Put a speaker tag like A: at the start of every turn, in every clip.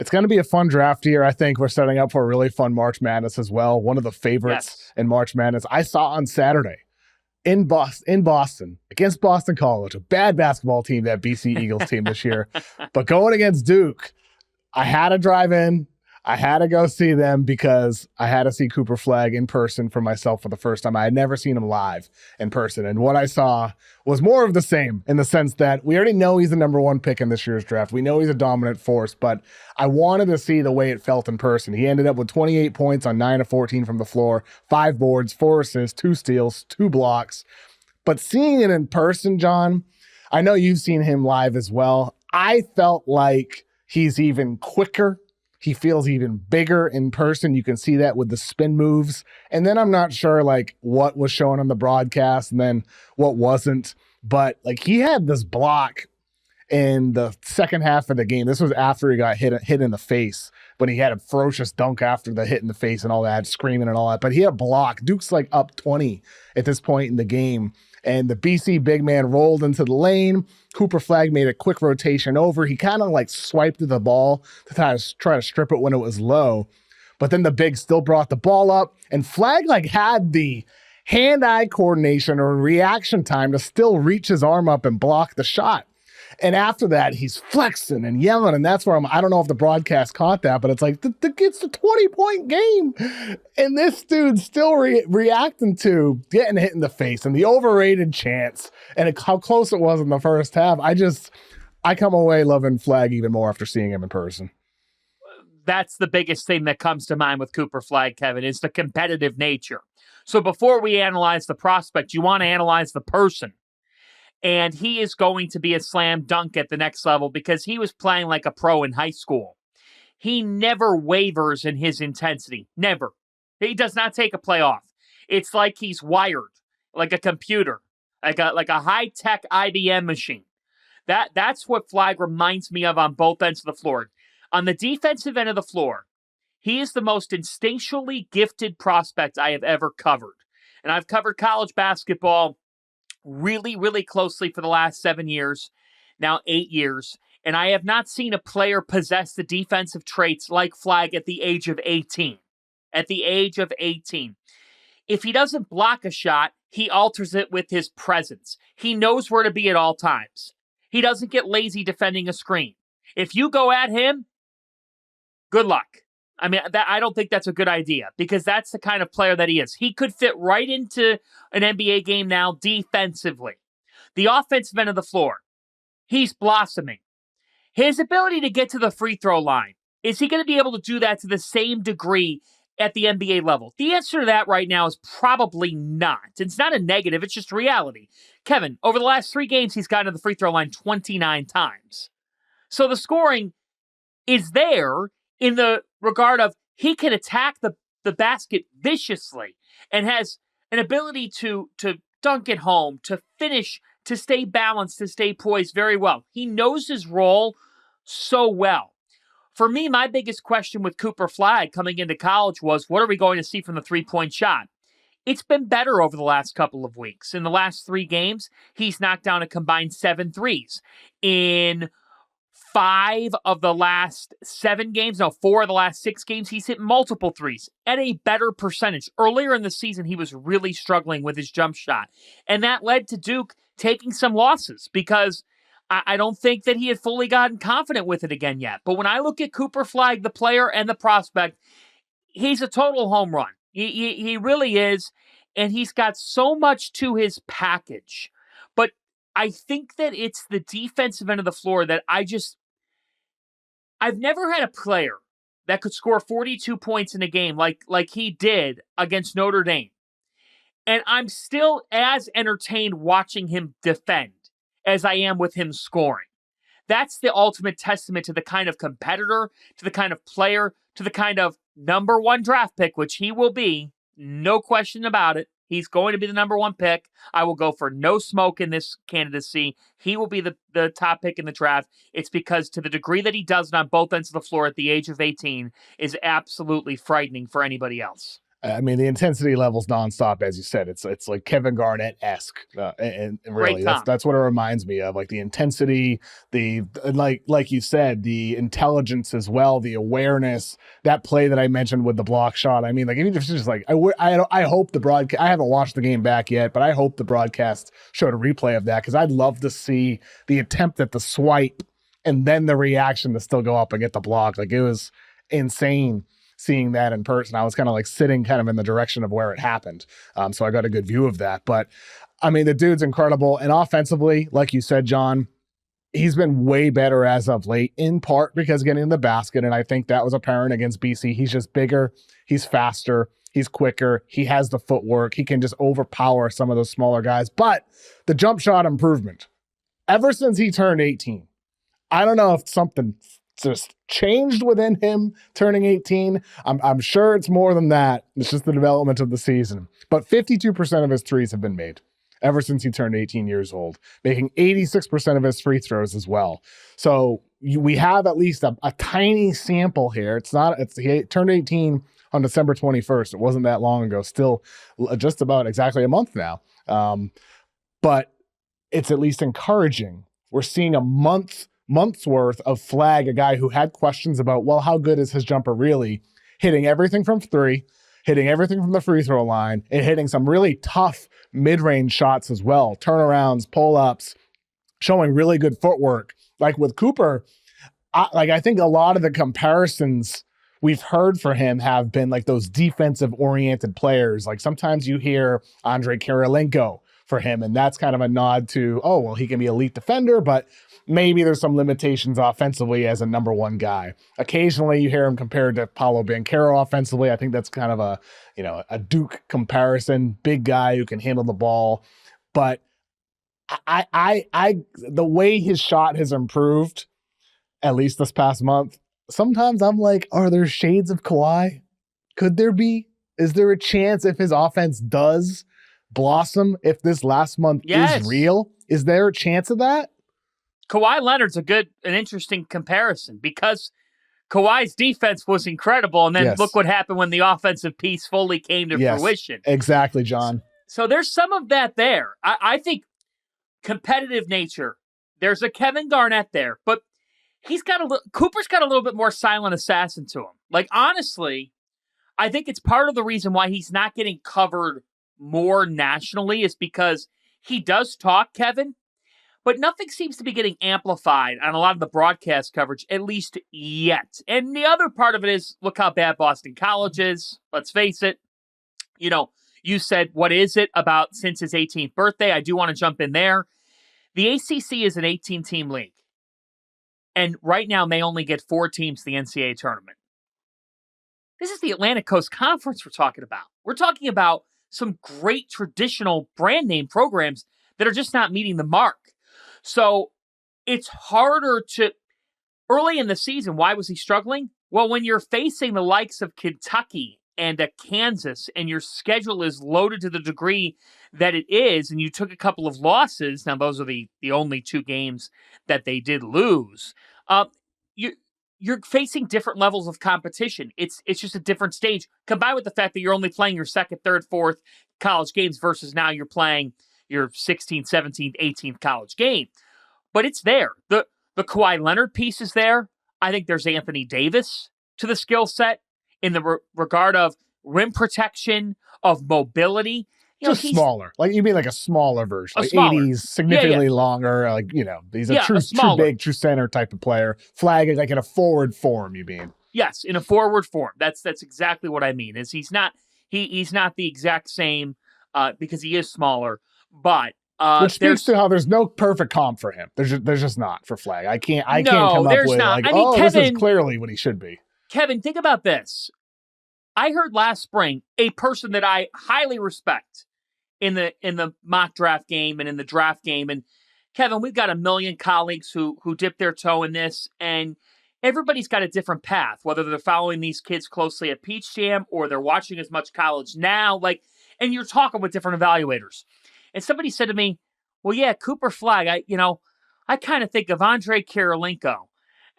A: It's going to be a fun draft year. I think we're setting up for a really fun March Madness as well. One of the favorites in March Madness I saw on Saturday in Boston against Boston College, a bad basketball team, that BC Eagles team this year. But going against Duke, I had to drive in. I had to go see them because I had to see Cooper Flagg in person for myself for the first time. I had never seen him live in person. And what I saw was more of the same in the sense that we already know he's the number one pick in this year's draft. We know he's a dominant force, but I wanted to see the way it felt in person. He ended up with 28 points on 9 of 14 from the floor, 5 boards, 4 assists, 2 steals, 2 blocks. But seeing it in person, John, I know you've seen him live as well. I felt like he's even quicker. He feels even bigger in person. You can see that with the spin moves. And then I'm not sure like what was shown on the broadcast and then what wasn't. But like he had this block in the second half of the game. This was after he got hit in the face, when he had a ferocious dunk after the hit in the face and all that, screaming and all that. But he had a block. Duke's like up 20 at this point in the game. And the BC big man rolled into the lane. Cooper Flagg made a quick rotation over. He kind of like swiped the ball to try to strip it when it was low. But then the big still brought the ball up. And Flagg like had the hand-eye coordination or reaction time to still reach his arm up and block the shot. And after that, he's flexing and yelling. And that's where I don't know if the broadcast caught that, but it's like, it's a 20-point game. And this dude's still reacting to getting hit in the face and the overrated chance and how close it was in the first half. I come away loving Flagg even more after seeing him in person.
B: That's the biggest thing that comes to mind with Cooper Flagg, Kevin, is the competitive nature. So before we analyze the prospect, you want to analyze the person. And he is going to be a slam dunk at the next level because he was playing like a pro in high school. He never wavers in his intensity. Never. He does not take a play off. It's like he's wired, like a computer, like a high-tech IBM machine. That's what Flagg reminds me of on both ends of the floor. On the defensive end of the floor, he is the most instinctually gifted prospect I have ever covered. And I've covered college basketball really, really closely for the last 7 years, now 8 years, and I have not seen a player possess the defensive traits like Flagg at the age of 18. At the age of 18. If he doesn't block a shot, he alters it with his presence. He knows where to be at all times. He doesn't get lazy defending a screen. If you go at him, good luck. I mean, I don't think that's a good idea because that's the kind of player that he is. He could fit right into an NBA game now defensively. The offensive end of the floor, he's blossoming. His ability to get to the free throw line, is he going to be able to do that to the same degree at the NBA level? The answer to that right now is probably not. It's not a negative, it's just reality. Kevin, over the last 3 games, he's gotten to the free throw line 29 times. So the scoring is there in the regard of he can attack the basket viciously and has an ability to dunk it home, to finish, to stay balanced, to stay poised very well. He knows his role so well. For me, my biggest question with Cooper Flagg coming into college was, what are we going to see from the three-point shot? It's been better over the last couple of weeks. In the last 3 games, he's knocked down a combined 7 threes. In 5 of the last 7 games, 4 of the last 6 games, he's hit multiple threes at a better percentage. Earlier in the season, he was really struggling with his jump shot. And that led to Duke taking some losses because I don't think that he had fully gotten confident with it again yet. But when I look at Cooper Flagg, the player and the prospect, he's a total home run. He really is. And he's got so much to his package. But I think that it's the defensive end of the floor that I've never had a player that could score 42 points in a game like he did against Notre Dame. And I'm still as entertained watching him defend as I am with him scoring. That's the ultimate testament to the kind of competitor, to the kind of player, to the kind of number 1 draft pick, which he will be, no question about it. He's going to be the number 1 pick. I will go for no smoke in this candidacy. He will be the top pick in the draft. It's because to the degree that he does it on both ends of the floor at the age of 18 is absolutely frightening for anybody else.
A: I mean, the intensity level's nonstop, as you said. It's like Kevin Garnett-esque, and really, that's what it reminds me of. Like the intensity, like you said, the intelligence as well, the awareness. That play that I mentioned with the block shot. I mean, like even just like I hope the broadcast. I haven't watched the game back yet, but I hope the broadcast showed a replay of that because I'd love to see the attempt at the swipe and then the reaction to still go up and get the block. Like it was insane. Seeing that in person, I was kind of like sitting kind of in the direction of where it happened. So I got a good view of that. But I mean, the dude's incredible. And offensively, like you said, John, he's been way better as of late, in part because getting in the basket. And I think that was apparent against BC. He's just bigger. He's faster. He's quicker. He has the footwork. He can just overpower some of those smaller guys. But the jump shot improvement, ever since he turned 18, I don't know if something just changed within him turning 18. I'm sure it's more than that. It's just the development of the season. But 52% of his threes have been made ever since he turned 18 years old, making 86% of his free throws as well. So we have at least a tiny sample here. He turned 18 on December 21st. It wasn't that long ago, still just about exactly a month now. But it's at least encouraging. We're seeing a month's worth of Flagg, a guy who had questions about, well, how good is his jumper really? Hitting everything from three, hitting everything from the free throw line, and hitting some really tough mid-range shots as well. Turnarounds, pull-ups, showing really good footwork. Like with Cooper, I think a lot of the comparisons we've heard for him have been like those defensive-oriented players. Like sometimes you hear Andrei Kirilenko for him, and that's kind of a nod to, oh, well, he can be an elite defender, but maybe there's some limitations offensively as a number one guy. Occasionally you hear him compared to Paolo Banchero offensively. I think that's kind of a Duke comparison, big guy who can handle the ball. But the way his shot has improved, at least this past month, sometimes I'm like, are there shades of Kawhi? Could there be? Is there a chance if his offense does blossom, if this last month is real? Is there a chance of that?
B: Kawhi Leonard's an interesting comparison because Kawhi's defense was incredible, and then look what happened when the offensive piece fully came to fruition.
A: Exactly, John.
B: So there's some of that there. I think competitive nature, there's a Kevin Garnett there, but Cooper's got a little bit more silent assassin to him. Like, honestly, I think it's part of the reason why he's not getting covered more nationally is because he does talk, Kevin, but nothing seems to be getting amplified on a lot of the broadcast coverage, at least yet. And the other part of it is, look how bad Boston College is. Let's face it. You said, what is it about since his 18th birthday? I do want to jump in there. The ACC is an 18-team league. And right now, they only get 4 teams to the NCAA tournament. This is the Atlantic Coast Conference we're talking about. We're talking about some great traditional brand name programs that are just not meeting the mark. So it's harder to, early in the season, why was he struggling? Well, when you're facing the likes of Kentucky and Kansas and your schedule is loaded to the degree that it is, and you took a couple of losses, now those are the only 2 games that they did lose, you're facing different levels of competition. It's just a different stage, combined with the fact that you're only playing your 2nd, 3rd, 4th college games versus now you're playing your 16th, 17th, 18th college game. But it's there. The Kawhi Leonard piece is there. I think there's Anthony Davis to the skill set in the regard of rim protection, of mobility.
A: Just smaller. Like you mean like a smaller version. Like 80s, significantly longer. Like, he's a true big, true center type of player. Flagg like in a forward form, you mean?
B: Yes, in a forward form. That's exactly what I mean. Is he's not the exact same because he is smaller. But
A: which speaks to how there's no perfect comp for him. There's just not for Flagg. I can't come up with not. Kevin, this is clearly what he should be.
B: Kevin, think about this. I heard last spring a person that I highly respect in the mock draft game and in the draft game. And Kevin, we've got a million colleagues who dip their toe in this, and everybody's got a different path, whether they're following these kids closely at Peach Jam or they're watching as much college now, and you're talking with different evaluators. And somebody said to me, well, yeah, Cooper Flagg, I kind of think of Andrei Kirilenko.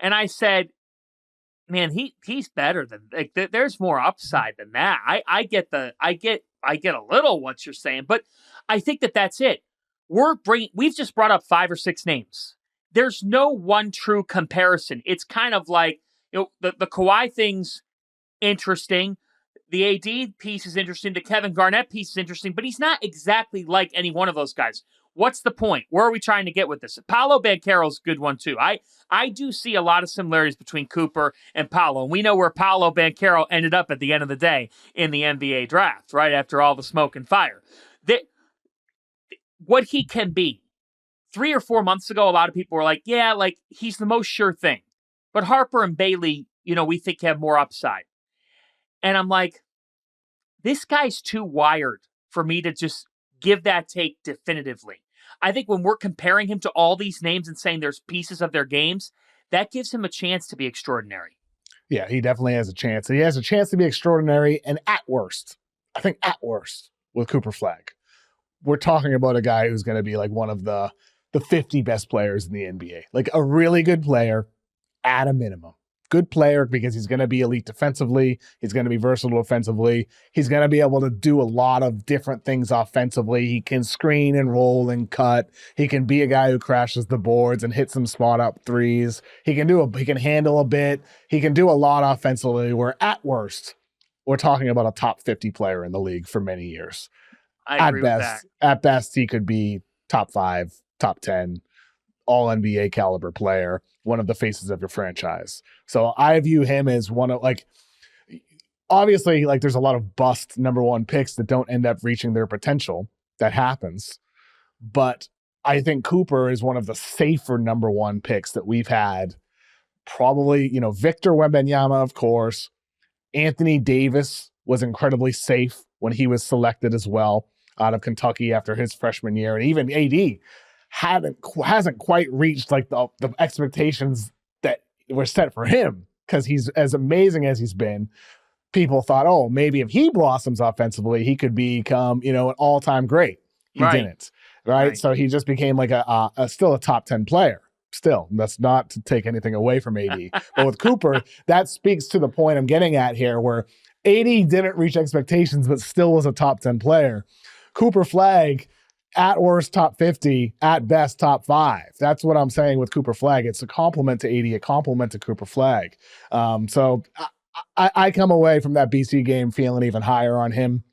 B: And I said, man, he's better than like. There's more upside than that. I get a little what you're saying, but I think that's it. We've just brought up 5 or 6 names. There's no one true comparison. It's kind of like, the Kawhi thing's interesting. The AD piece is interesting. The Kevin Garnett piece is interesting, but he's not exactly like any one of those guys. What's the point? Where are we trying to get with this? Paolo Banchero's a good one, too. I do see a lot of similarities between Cooper and Paolo, and we know where Paolo Banchero ended up at the end of the day in the NBA draft, right after all the smoke and fire. What he can be. 3 or 4 months ago, a lot of people were like, yeah, like he's the most sure thing. But Harper and Bailey, we think have more upside. And I'm like, this guy's too wired for me to just give that take definitively. I think when we're comparing him to all these names and saying there's pieces of their games, that gives him a chance to be extraordinary.
A: Yeah, he definitely has a chance. He has a chance to be extraordinary, and at worst, with Cooper Flagg, we're talking about a guy who's going to be like one of the 50 best players in the NBA. Like a really good player at a minimum. Good player because he's going to be elite defensively. He's going to be versatile offensively. He's going to be able to do a lot of different things offensively. He can screen and roll and cut. He can be a guy who crashes the boards and hits some spot up threes. He can handle a bit. He can do a lot offensively, where at worst, we're talking about a top 50 player in the league for many years.
B: I agree with that.
A: At best, he could be top 5, top 10, all NBA caliber player, one of the faces of your franchise. So I view him as one of, like, obviously, like, there's a lot of bust number 1 picks that don't end up reaching their potential. That happens. But I think Cooper is one of the safer number 1 picks that we've had. Probably, Victor Wembanyama, of course. Anthony Davis was incredibly safe when he was selected as well out of Kentucky after his freshman year. And even AD hasn't quite reached like the expectations that were set for him, because he's as amazing as he's been. People thought, oh, maybe if he blossoms offensively, he could become, an all-time great. He didn't, right? So he just became like still a top 10 player. Still, that's not to take anything away from AD. But with Cooper, that speaks to the point I'm getting at here, where AD didn't reach expectations, but still was a top 10 player. Cooper Flagg, at worst, top 50, at best, top 5. That's what I'm saying with Cooper Flagg. It's a compliment to AD, a compliment to Cooper Flagg. So I come away from that BC game feeling even higher on him,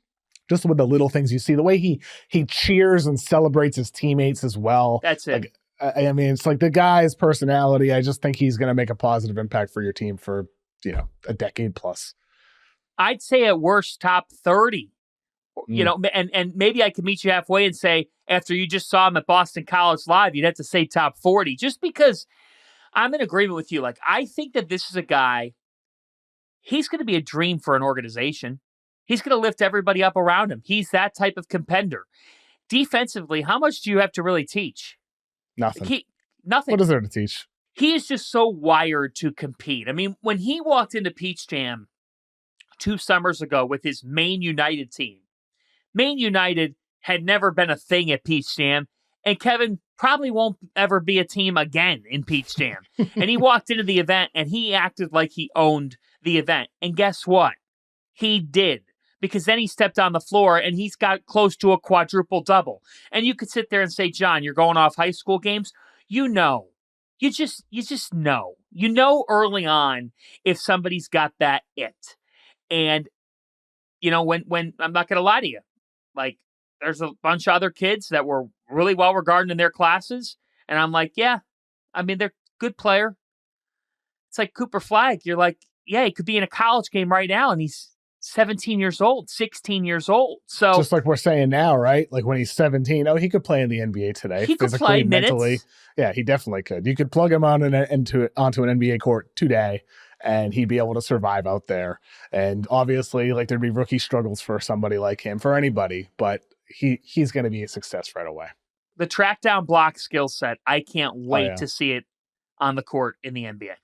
A: just with the little things you see, the way he cheers and celebrates his teammates as well.
B: That's it.
A: Like, I mean, it's like the guy's personality. I just think he's going to make a positive impact for your team for, a decade plus.
B: I'd say at worst, top 30. And maybe I could meet you halfway and say, after you just saw him at Boston College Live, you'd have to say top 40, just because I'm in agreement with you. Like, I think that this is a guy, he's going to be a dream for an organization. He's going to lift everybody up around him. He's that type of contender. Defensively, how much do you have to really teach?
A: Nothing.
B: Nothing.
A: What is there to teach?
B: He is just so wired to compete. I mean, when he walked into Peach Jam 2 summers ago with his Maine United team, Maine United had never been a thing at Peach Jam, and Kevin probably won't ever be a team again in Peach Jam. And he walked into the event, and he acted like he owned the event. And guess what? He did. Because then he stepped on the floor, and he's got close to a quadruple double. And you could sit there and say, John, you're going off high school games. You know. You just know. You know early on if somebody's got that it. And, when I'm not going to lie to you, like, there's a bunch of other kids that were really well regarded in their classes. And I'm like, yeah, I mean, they're good player. It's like Cooper Flagg. You're like, yeah, he could be in a college game right now, and he's 17 years old, 16 years old. So
A: just like we're saying now, right? Like when he's 17, he could play in the NBA today.
B: He could play
A: mentally.
B: Minutes.
A: Yeah, he definitely could. You could plug him onto an NBA court today, and he'd be able to survive out there. And obviously, like, there'd be rookie struggles for somebody like him, for anybody, but he's going to be a success right away.
B: The track down block skill set, I can't wait to see it on the court in the NBA.